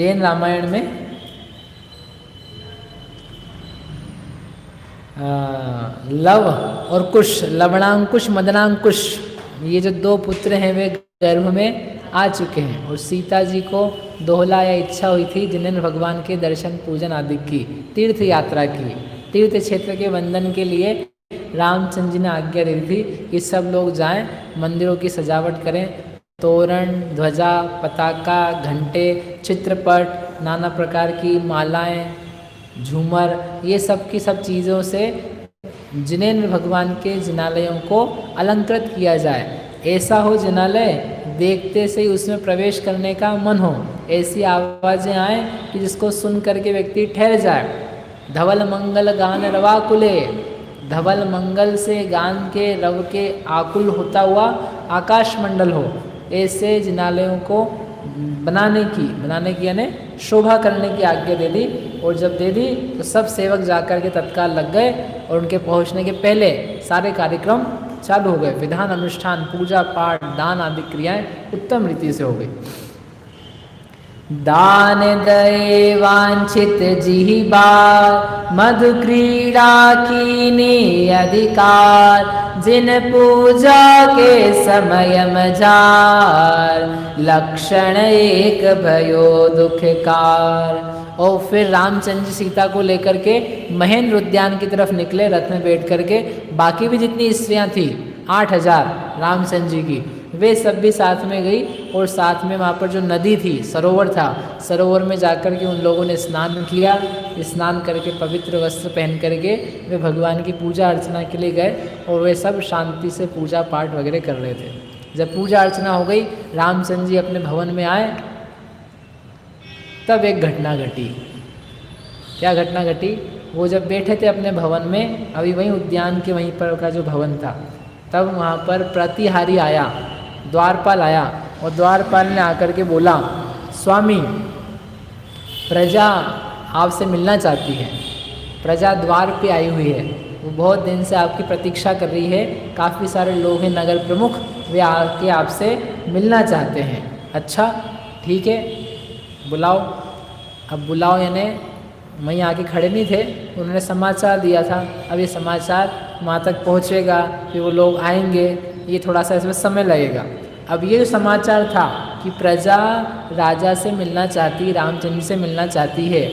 जैन रामायण में लव और कुश, लवणांकुश मदनांकुश, ये जो दो पुत्र हैं वे गर्भ में आ चुके हैं और सीता जी को दोहला या इच्छा हुई थी जिन्हें भगवान के दर्शन पूजन आदि की, तीर्थ यात्रा की, तीर्थ क्षेत्र के वंदन के लिए रामचंद्र जी ने आज्ञा दी थी कि सब लोग जाएं, मंदिरों की सजावट करें, तोरण, ध्वजा, पताका, घंटे, चित्रपट, नाना प्रकार की मालाएं, झूमर, ये सब की सब चीज़ों से जिनेन्द्र भगवान के जिनालयों को अलंकृत किया जाए। ऐसा हो जिनालय देखते से ही उसमें प्रवेश करने का मन हो, ऐसी आवाज़ें आए कि जिसको सुन करके व्यक्ति ठहर जाए। धवल मंगल गान रवाकुले, धवल मंगल से गान के रव के आकुल होता हुआ आकाश मंडल हो, ऐसे जिनालयों को बनाने की यानी शोभा करने की आज्ञा दे दी। और जब दे दी तो सब सेवक जाकर के तत्काल लग गए और उनके पहुंचने के पहले सारे कार्यक्रम चालू हो गए। विधान, अनुष्ठान, पूजा पाठ, दान आदि क्रियाएं उत्तम रीति से हो गई। दान दये वांछित जिह्वा, मधु क्रीड़ा कीने अधिकार, जिन पूजा के समय मजार, लक्षण एक भयो दुखकार। और फिर रामचंद्र सीता को लेकर के महेंद्र उद्यान की तरफ निकले रथ में बैठ करके। बाकी भी जितनी स्त्रियां थी 8000 रामचंद्र जी की, वे सब भी साथ में गई और साथ में वहाँ पर जो नदी थी, सरोवर था, सरोवर में जाकर के उन लोगों ने स्नान किया। स्नान करके पवित्र वस्त्र पहन करके वे भगवान की पूजा अर्चना के लिए गए और वे सब शांति से पूजा पाठ वगैरह कर रहे थे। जब पूजा अर्चना हो गई, रामचंद्र जी अपने भवन में आए, तब एक घटना घटी। क्या घटना घटी? वो जब बैठे थे अपने भवन में, अभी वहीं उद्यान के वहीं पर का जो भवन था, तब वहाँ पर प्रतिहारी आया, द्वारपाल आया और द्वारपाल ने आकर के बोला, स्वामी प्रजा आपसे मिलना चाहती है, प्रजा द्वार पे आई हुई है, वो बहुत दिन से आपकी प्रतीक्षा कर रही है, काफ़ी सारे लोग हैं नगर प्रमुख, वे आके आपसे मिलना चाहते हैं। अच्छा ठीक है, बुलाओ। अब बुलाओ यानी वहीं आके खड़े नहीं थे, उन्होंने समाचार दिया था, अब ये समाचार वहाँ तक पहुँचेगा, फिर वो लोग आएंगे, ये थोड़ा सा इसमें समय लगेगा। अब ये जो समाचार था कि प्रजा राजा से मिलना चाहती, रामचंद्र से मिलना चाहती है,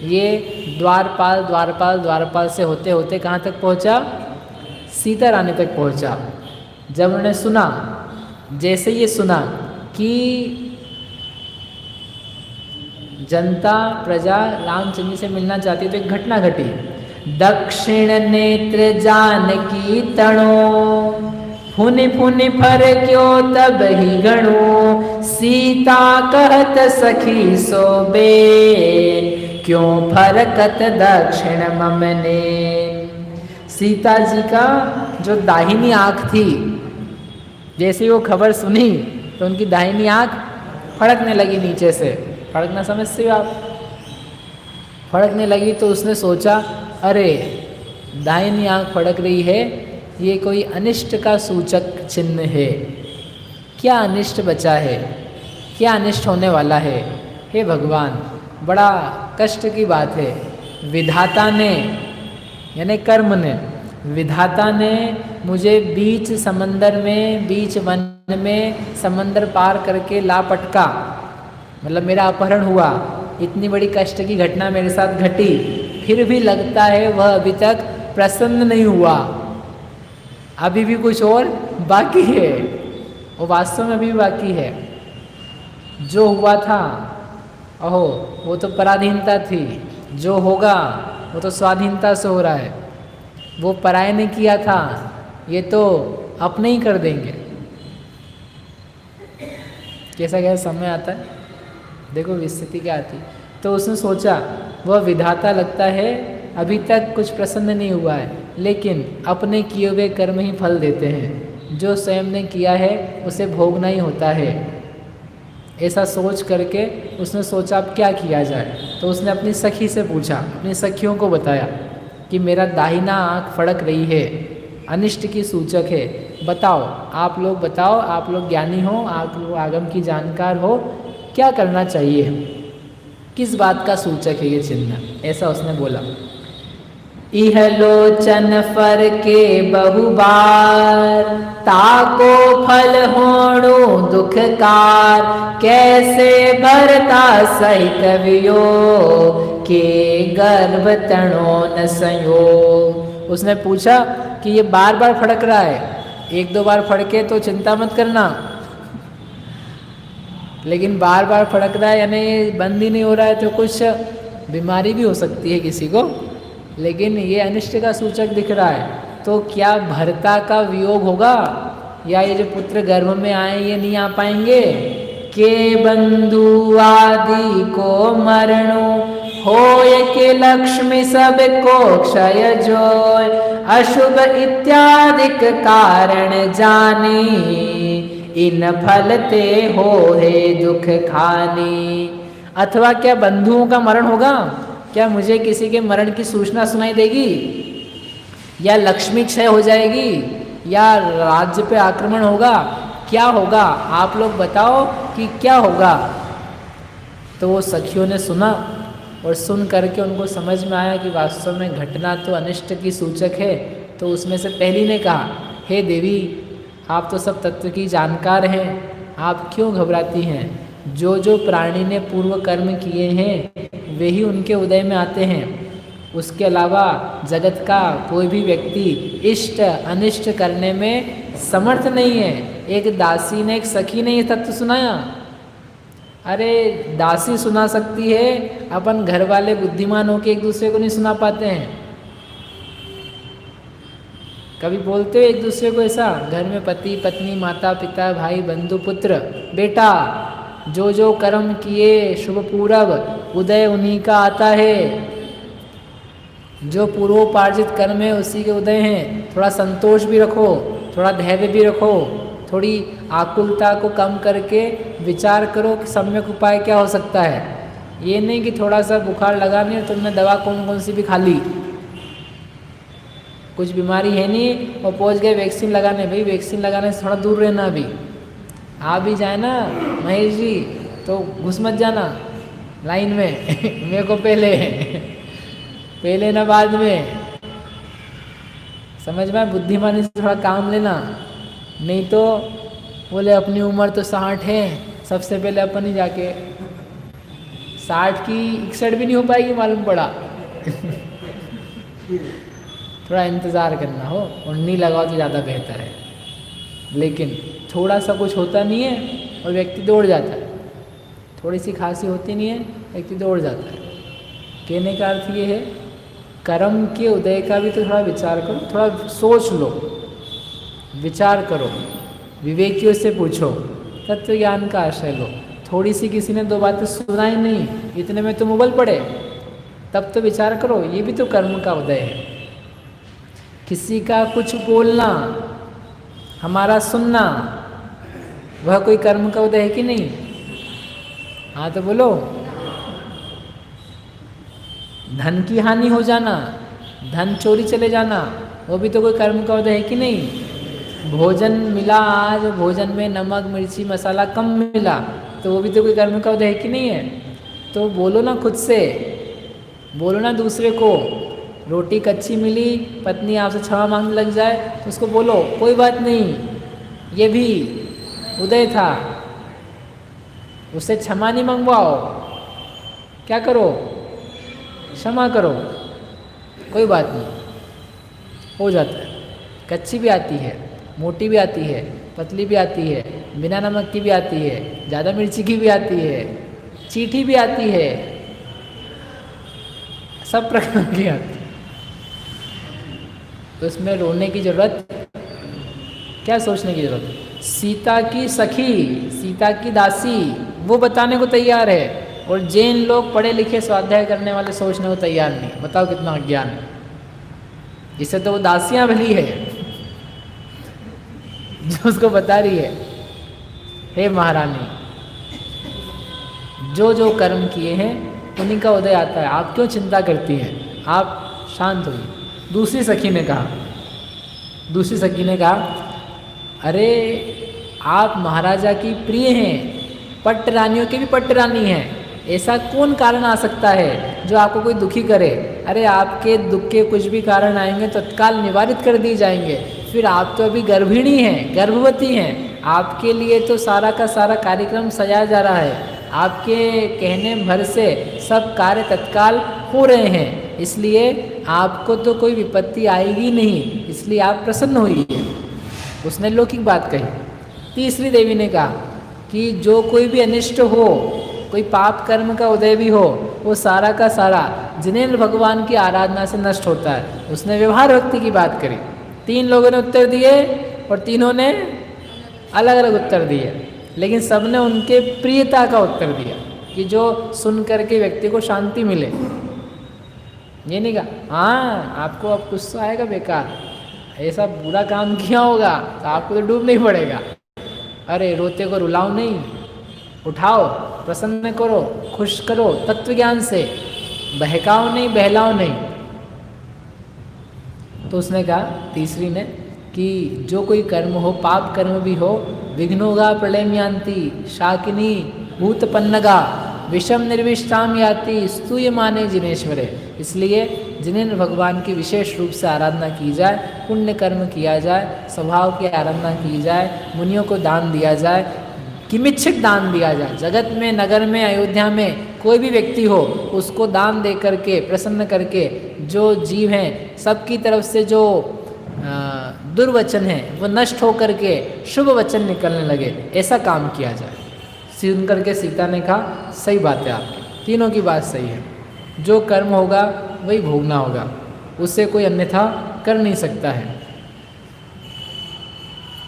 ये द्वारपाल से होते होते कहाँ तक पहुँचा? सीता रानी तक पहुँचा। जब उन्होंने सुना, जैसे ये सुना कि जनता प्रजा रामचंद्र से मिलना चाहती है, तो एक घटना घटी। दक्षिण नेत्र जानकी तणो, फुनि फुनि फरक्यो तब ही गणो, सीता कहत सखी सोबे, क्यों फरकत दक्षिण ममने। सीता जी का जो दाहिनी आँख थी, जैसे वो खबर सुनी तो उनकी दाहिनी आँख फड़कने लगी नीचे से। फड़कना समझते हो आप? फड़कने लगी तो उसने सोचा, अरे दाहिनी आँख फड़क रही है, ये कोई अनिष्ट का सूचक चिन्ह है। क्या अनिष्ट बचा है? क्या अनिष्ट होने वाला है? हे भगवान, बड़ा कष्ट की बात है। विधाता ने यानी कर्म ने, विधाता ने मुझे बीच समंदर में, बीच वन में समंदर पार करके ला पटका, मतलब मेरा अपहरण हुआ, इतनी बड़ी कष्ट की घटना मेरे साथ घटी, फिर भी लगता है वह अभी तक प्रसन्न नहीं हुआ, अभी भी कुछ और बाकी है। वो वास्तव में अभी भी बाकी है। जो हुआ था, ओहो, वो तो पराधीनता थी, जो होगा वो तो स्वाधीनता से हो रहा है। वो पराये ने किया था, ये तो अपने ही कर देंगे। कैसा कैसा समय आता है, देखो स्थिति क्या आती। तो उसने सोचा, वह विधाता लगता है अभी तक कुछ प्रसन्न नहीं हुआ है, लेकिन अपने किए हुए कर्म ही फल देते हैं, जो स्वयं ने किया है उसे भोगना ही होता है। ऐसा सोच करके उसने सोचा अब क्या किया जाए। तो उसने अपनी सखी से पूछा, अपनी सखियों को बताया कि मेरा दाहिना आँख फड़क रही है, अनिष्ट की सूचक है, बताओ, आप लोग बताओ, आप लोग ज्ञानी हो, आप लोग आगम की जानकार हो, क्या करना चाहिए। किस बात का सूचक है ये चिन्ह? ऐसा उसने बोला। इह लोचन फर के बहुबार, ताको फल होणु दुखकार, कैसे भरता सहित वियोग, के गर्भ तणो न संयोग। उसने पूछा कि ये बार बार फड़क रहा है, एक दो बार फड़के तो चिंता मत करना, लेकिन बार बार फड़क रहा है यानी बंद ही नहीं हो रहा है तो कुछ बीमारी भी हो सकती है किसी को, लेकिन ये अनिष्ट का सूचक दिख रहा है। तो क्या भर्ता का वियोग होगा, या ये जो पुत्र गर्भ में आए ये नहीं आ पाएंगे? के बंधु आदि को मरणो, होय के लक्ष्मी सब को क्षय जोय, अशुभ इत्यादिक कारण जानी, इन फलते हो हे दुख खानी। अथवा क्या बंधुओं का मरण होगा? क्या मुझे किसी के मरण की सूचना सुनाई देगी, या लक्ष्मी क्षय हो जाएगी, या राज्य पे आक्रमण होगा? क्या होगा? आप लोग बताओ कि क्या होगा। तो वो सखियों ने सुना और सुन करके उनको समझ में आया कि वास्तव में घटना तो अनिष्ट की सूचक है। तो उसमें से पहली ने कहा, हे देवी, आप तो सब तत्व की जानकार हैं, आप क्यों घबराती हैं? जो जो प्राणी ने पूर्व कर्म किए हैं वे ही उनके उदय में आते हैं। उसके अलावा जगत का कोई भी व्यक्ति इष्ट अनिष्ट करने में समर्थ नहीं है। एक दासी ने, एक सखी ने ये तत्व सुनाया। अरे दासी सुना सकती है, अपन घर वाले बुद्धिमान होकर एक दूसरे को नहीं सुना पाते हैं। कभी बोलते हो एक दूसरे को ऐसा? घर में पति पत्नी, माता पिता, भाई बंधु, पुत्र, बेटा, जो जो कर्म किए शुभ पूर्व उदय उन्हीं का आता है। जो पूर्वोपार्जित कर्म है उसी के उदय हैं। थोड़ा संतोष भी रखो, थोड़ा धैर्य भी रखो, थोड़ी आकुलता को कम करके विचार करो कि सम्यक उपाय क्या हो सकता है। ये नहीं कि थोड़ा सा बुखार लगा नहीं और तुमने दवा कौन कौन सी भी खा ली, कुछ बीमारी है नहीं और पहुंच गए वैक्सीन लगाने। भाई वैक्सीन लगाने से थोड़ा दूर रहना। अभी आ भी जाए ना महेश जी तो घुस मत जाना लाइन में मेरे को पहले ना बाद में, समझ में? बुद्धिमानी से थोड़ा काम लेना, नहीं तो बोले अपनी उम्र तो 60 है, सबसे पहले अपन ही जाके 60 की 61 भी नहीं हो पाएगी मालूम पड़ा थोड़ा इंतज़ार करना हो और नहीं लगाओ तो ज़्यादा बेहतर है। लेकिन थोड़ा सा कुछ होता नहीं है और व्यक्ति दौड़ जाता है, थोड़ी सी खांसी होती नहीं है व्यक्ति दौड़ जाता है। कहने का अर्थ ये है, कर्म के उदय का भी तो थोड़ा विचार करो, थोड़ा सोच लो, विचार करो, विवेकियों से पूछो, तत्व ज्ञान का आश्रय लो। थोड़ी सी किसी ने दो बातें सुनाई नहीं, इतने में तुम उबल पड़े, तब तो विचार करो, ये भी तो कर्म का उदय है। किसी का कुछ बोलना, हमारा सुनना, वह कोई कर्म का उदय है कि नहीं? हाँ तो बोलो। धन की हानि हो जाना, धन चोरी चले जाना, वो भी तो कोई कर्म का उदय है कि नहीं? भोजन मिला आज, भोजन में नमक मिर्ची मसाला कम मिला, तो वो भी तो कोई कर्म का उदय है कि नहीं है? तो बोलो ना खुद से, बोलो ना दूसरे को। रोटी कच्ची मिली, पत्नी आपसे क्षमा मांगने लग जाए तो उसको बोलो कोई बात नहीं, ये भी उदय था, उससे क्षमा नहीं मंगवाओ, क्या करो? क्षमा करो, कोई बात नहीं, हो जाता है। कच्ची भी आती है, मोटी भी आती है, पतली भी आती है, बिना नमक की भी आती है, ज़्यादा मिर्ची की भी आती है, चीठी भी आती है, सब प्रकार की आती है। तो इसमें रोने की ज़रूरत, क्या सोचने की ज़रूरत? सीता की सखी, सीता की दासी, वो बताने को तैयार है, और जैन लोग पढ़े लिखे स्वाध्याय करने वाले सोचने को तैयार नहीं। बताओ कितना अज्ञान है। इससे तो वो दासियां भली है जो उसको बता रही है, हे महारानी, जो जो कर्म किए हैं उन्हीं का उदय आता है, आप क्यों चिंता करती हैं? आप शांत होइए। दूसरी सखी ने कहा, अरे आप महाराजा की प्रिय हैं, पट्ट रानियों की भी पट्ट रानी हैं, ऐसा कौन कारण आ सकता है जो आपको कोई दुखी करे? अरे आपके दुख के कुछ भी कारण आएंगे तत्काल निवारित कर दिए जाएंगे। फिर आप तो अभी गर्भिणी हैं, गर्भवती हैं, आपके लिए तो सारा का सारा कार्यक्रम सजाया जा रहा है, आपके कहने भर से सब कार्य तत्काल हो रहे हैं, इसलिए आपको तो कोई विपत्ति आएगी नहीं, इसलिए आप प्रसन्न होइए। उसने लौकिक बात कही। तीसरी देवी ने कहा कि जो कोई भी अनिष्ट हो, कोई पाप कर्म का उदय भी हो, वो सारा का सारा जिनेंद्र भगवान की आराधना से नष्ट होता है। उसने व्यवहार भक्ति की बात करी। 3 लोगों ने उत्तर दिए और तीनों ने अलग अलग उत्तर दिए, लेकिन सबने उनके प्रियता का उत्तर दिया कि जो सुन करके व्यक्ति को शांति मिले। ये नहीं कहा हाँ आपको अब गुस्सा आएगा, बेकार ऐसा बुरा काम किया होगा तो आपको तो डूबना ही पड़ेगा। अरे रोते को रुलाओ नहीं, उठाओ, प्रसन्न करो, खुश करो तत्व ज्ञान से, बहकाओ नहीं, बहलाओ नहीं। तो उसने कहा तीसरी ने कि जो कोई कर्म हो, पाप कर्म भी हो, विघ्नोगा प्रलयम्यांति शाकिनी भूतपन्नगा विषम निर्विष्टाम याति स्तूयमाने जिनेश्वरे। इसलिए जिनेन्द्र भगवान की विशेष रूप से आराधना की जाए, पुण्य कर्म किया जाए, स्वभाव की आराधना की जाए, मुनियों को दान दिया जाए, किमिच्छित दान दिया जाए। जगत में, नगर में, अयोध्या में कोई भी व्यक्ति हो, उसको दान दे करके, प्रसन्न करके, जो जीव हैं सबकी तरफ से जो दुर्वचन है वो नष्ट हो करके शुभ वचन निकलने लगे, ऐसा काम किया जाए। सुन करके सीता ने कहा सही बात है आपकी, तीनों की बात सही है, जो कर्म होगा वही भोगना होगा, उससे कोई अन्यथा कर नहीं सकता है।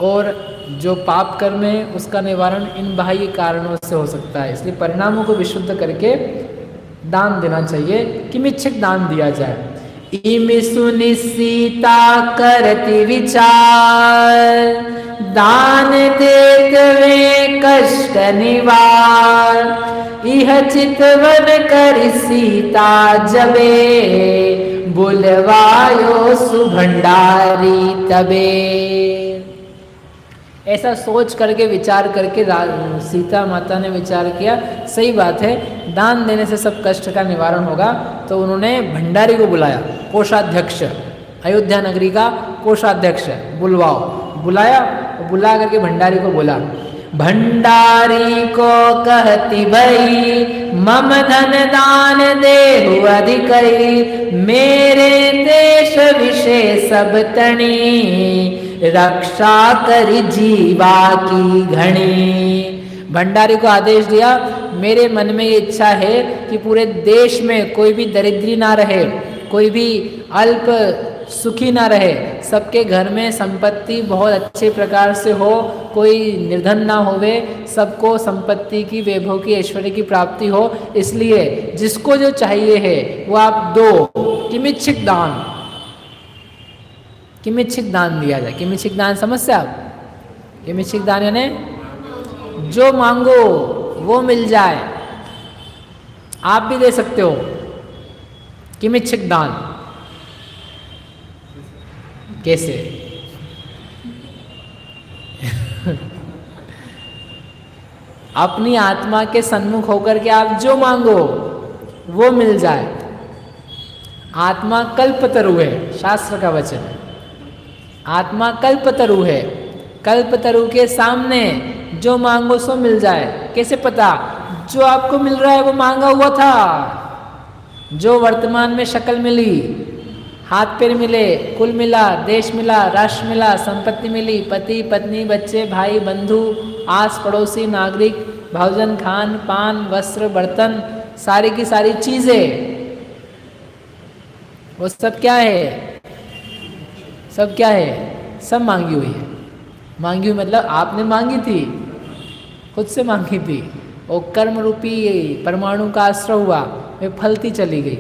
और जो पाप कर्म है उसका निवारण इन बाह्य कारणों से हो सकता है, इसलिए परिणामों को विशुद्ध करके दान देना चाहिए, किमिच्छित दान दिया जाए। इमि सुनि सीता करति विचार, दान देत वे कष्ट निवार। इह चितवन करि सीता जबे, बुलवायो सुभंडारी तबे। ऐसा सोच करके, विचार करके सीता माता ने विचार किया सही बात है, दान देने से सब कष्ट का निवारण होगा। तो उन्होंने भंडारी को बुलाया, कोषाध्यक्ष, अयोध्या नगरी का कोषाध्यक्ष बुलवाओ, बुलाया। बुला करके भंडारी को बोला, भंडारी को कहती भई, मम धन दान देहु अधिकई, मेरे देश विषय सब तणी, रक्षा करी जीवा की घनी। भंडारी को आदेश दिया, मेरे मन में ये इच्छा है कि पूरे देश में कोई भी दरिद्री ना रहे, कोई भी अल्प सुखी ना रहे, सबके घर में संपत्ति बहुत अच्छे प्रकार से हो, कोई निर्धन ना होवे, सबको संपत्ति की, वैभव की, ऐश्वर्य की प्राप्ति हो। इसलिए जिसको जो चाहिए है वो आप दो, किमिच्छित दान, किमिच्छित दान दिया जाए। किमिच्छित दान समझते आप? किमिच्छित दान यानी जो मांगो वो मिल जाए, आप भी दे सकते हो। किमिच्छित दान कैसे? अपनी आत्मा के सन्मुख होकर के आप जो मांगो वो मिल जाए। आत्मा कल्पतरु है, शास्त्र का वचन है। आत्मा कल्पतरु है, कल्पतरु के सामने जो मांगो सो मिल जाए। कैसे पता? जो आपको मिल रहा है वो मांगा हुआ था। जो वर्तमान में शक्ल मिली, हाथ पैर मिले, कुल मिला, देश मिला, राष्ट्र मिला, संपत्ति मिली, पति पत्नी, बच्चे, भाई, बंधु, आस पड़ोसी, नागरिक, भोजन, खान पान, वस्त्र, बर्तन, सारी की सारी चीजें, वो सब क्या है? सब क्या है? सब मांगी हुई है। मांगी हुई मतलब आपने मांगी थी, खुद से मांगी थी। और कर्म रूपी परमाणु का आश्रय हुआ, वे फलती चली गई।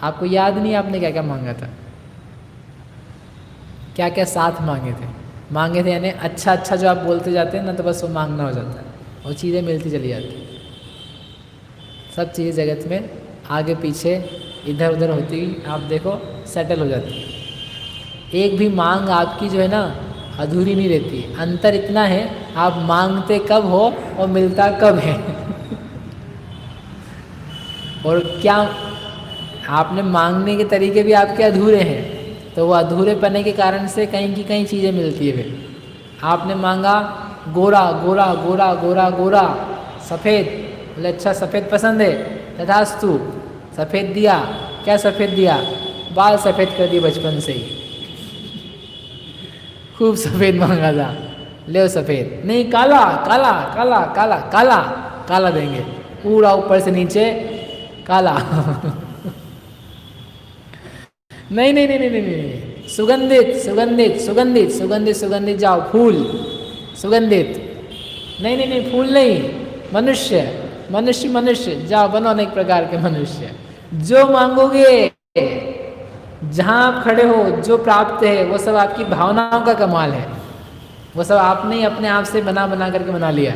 आपको याद नहीं आपने क्या क्या मांगा था, क्या क्या साथ मांगे थे यानी अच्छा अच्छा जो आप बोलते जाते हैं ना, तो बस वो मांगना हो जाता है, वो चीज़ें मिलती चली जाती। सब चीज़ें जगत में आगे पीछे इधर उधर होती, आप देखो सेटल हो जाती है। एक भी मांग आपकी जो है ना अधूरी नहीं रहती। अंतर इतना है, आप मांगते कब हो और मिलता कब है। और क्या आपने मांगने के तरीके भी आपके अधूरे हैं, तो वो अधूरे पने के कारण से कहीं की कहीं चीज़ें मिलती है। फिर आपने मांगा गोरा गोरा गोरा गोरा गोरा सफ़ेद, बोले अच्छा सफ़ेद पसंद है, तथास्तु सफ़ेद दिया। क्या सफ़ेद दिया? बाल सफ़ेद कर दिए बचपन से ही, खूब सफ़ेद मांगा था, ले सफ़ेद। नहीं काला काला काला काला काला काला देंगे, पूरा ऊपर से नीचे काला। नहीं नहीं नहीं नहीं नहीं नहीं, सुगंधित सुगंधित सुगंधित सुगंधित सुगंधित, जाओ फूल सुगंधित। नहीं नहीं नहीं, फूल नहीं, मनुष्य मनुष्य मनुष्य, जाओ बनो अनेक प्रकार के मनुष्य। जो मांगोगे, जहाँ आप खड़े हो, जो प्राप्त है वो सब आपकी भावनाओं का कमाल है। वो सब आपने ही अपने आप से बना बना करके बना लिया।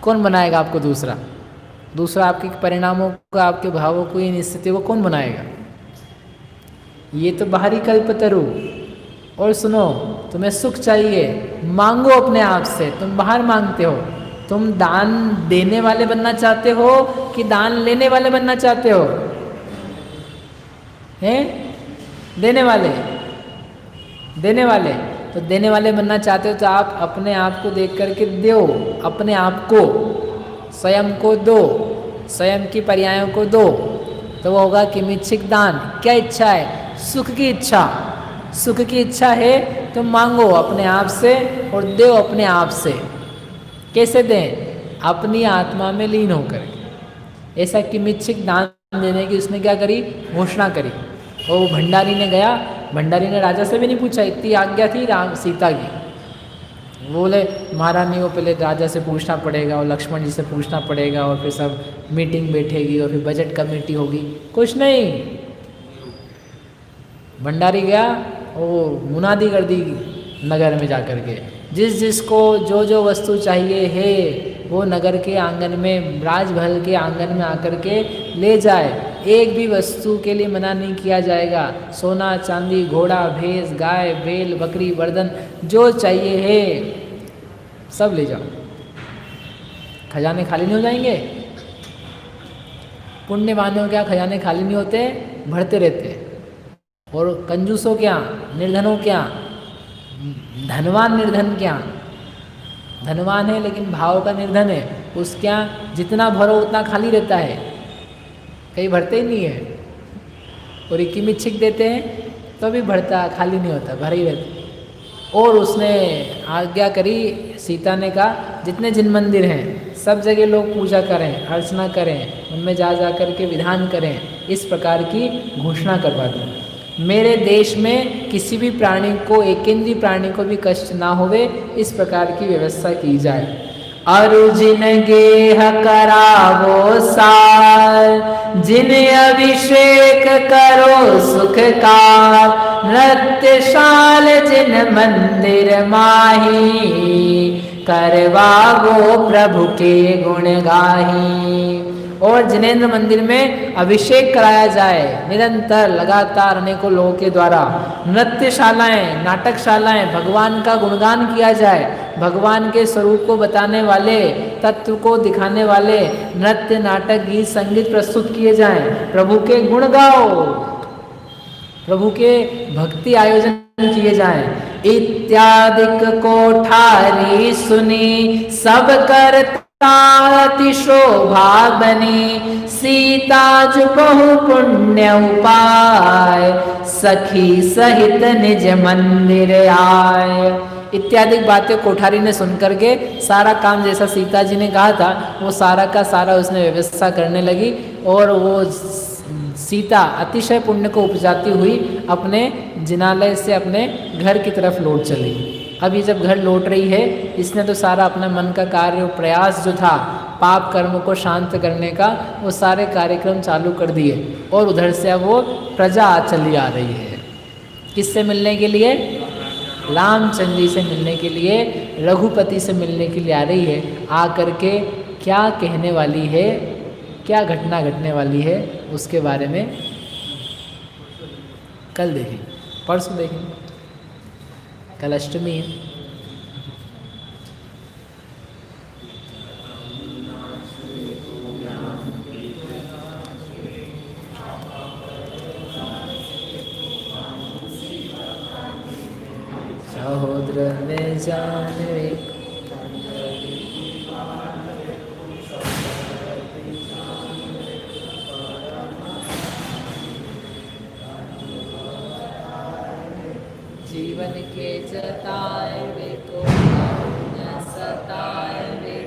कौन बनाएगा आपको? दूसरा दूसरा आपके परिणामों का, आपके भावों को, इन स्थिति को कौन बनाएगा? ये तो बाहरी कल्पतरु। और सुनो, तुम्हें सुख चाहिए, मांगो अपने आप से। तुम बाहर मांगते हो, तुम दान देने वाले बनना चाहते हो कि दान लेने वाले बनना चाहते हो? हैं? देने वाले, देने वाले। तो देने वाले बनना चाहते हो तो आप अपने आप को देख करके दो, अपने आप को, स्वयं को दो, स्वयं की पर्यायों को दो, तो वो होगा किमिच्छिक दान। क्या इच्छा है? सुख की इच्छा। सुख की इच्छा है तो मांगो अपने आप से और दो अपने आप से। कैसे दें? अपनी आत्मा में लीन होकर। ऐसा किमिच्छिक दान देने की उसने क्या करी? घोषणा करी। और भंडारी ने गया, भंडारी ने राजा से भी नहीं पूछा, इतनी आज्ञा थी राम सीता की। बोले महारानी को पहले राजा से पूछना पड़ेगा और लक्ष्मण जी से पूछना पड़ेगा और फिर सब मीटिंग बैठेगी और फिर बजट कमेटी होगी। कुछ नहीं, भंडारी गया और मुनादी कर दी नगर में जाकर के, जिस जिसको जो जो वस्तु चाहिए है वो नगर के आंगन में, राजमहल के आंगन में आकर के ले जाए। एक भी वस्तु के लिए मना नहीं किया जाएगा। सोना चांदी, घोड़ा भैंस, गाय बैल बकरी बर्तन, जो चाहिए है सब ले जाओ। खजाने खाली नहीं हो जाएंगे? पुण्यवानों क्या खजाने खाली नहीं होते, भरते रहते। और कंजूसों क्या, निर्धनों क्या, धनवान निर्धन क्या? धनवान है लेकिन भाव का निर्धन है, उस क्या जितना भरो उतना खाली रहता है, कहीं भरते ही नहीं है। और किमिच्छिक देते हैं तो भी भरता, खाली नहीं होता, भर ही रहता। और उसने आज्ञा करी, सीता ने कहा जितने जिन मंदिर हैं सब जगह लोग पूजा करें, अर्चना करें, उनमें जा जा कर के विधान करें, इस प्रकार की घोषणा करवा दी। मेरे देश में किसी भी प्राणी को, एकेंद्रीय प्राणी को भी कष्ट ना होवे, इस प्रकार की व्यवस्था की जाए। अर्जुन गेह करावो सार, जिन अभिषेक करो सुख का, नृत्यशाल जिन मंदिर माही, करवावो प्रभु के गुण गाही। और जिनेंद्र मंदिर में अभिषेक कराया जाए निरंतर, लगातार अनेकों लोगों के द्वारा। नृत्यशालाएं, नाटकशालाएं, भगवान का गुणगान किया जाए, भगवान के स्वरूप को बताने वाले, तत्व को दिखाने वाले नृत्य नाटक गीत संगीत प्रस्तुत किए जाएं। प्रभु के गुण गाओ, प्रभु के भक्ति आयोजन किए जाएं। इत्यादिक कोठारी सुनी, सब करता अति शोभा बनी, सीता जो बहु पुण्य उपाय, सखी सहित निज मंदिर आए। इत्यादि बातें कोठारी ने सुनकर के सारा काम जैसा सीता जी ने कहा था वो सारा का सारा उसने व्यवस्था करने लगी। और वो सीता अतिशय पुण्य को उपजाती हुई अपने जिनालय से अपने घर की तरफ लौट चली। अभी जब घर लौट रही है, इसने तो सारा अपना मन का कार्य प्रयास जो था पाप कर्म को शांत करने का, वो सारे कार्यक्रम चालू कर दिए। और उधर से अब वो प्रजा चली आ रही है, किससे मिलने के लिए? रामचंद्र जी से मिलने के लिए, रघुपति से मिलने के लिए आ रही है। आ करके क्या कहने वाली है, क्या घटना घटने वाली है, उसके बारे में कल देखेंगे, परसों देखेंगे, कल अष्टमी है। रहो द्रव्य जानवे। जीवन के जताए वे को न सताए वे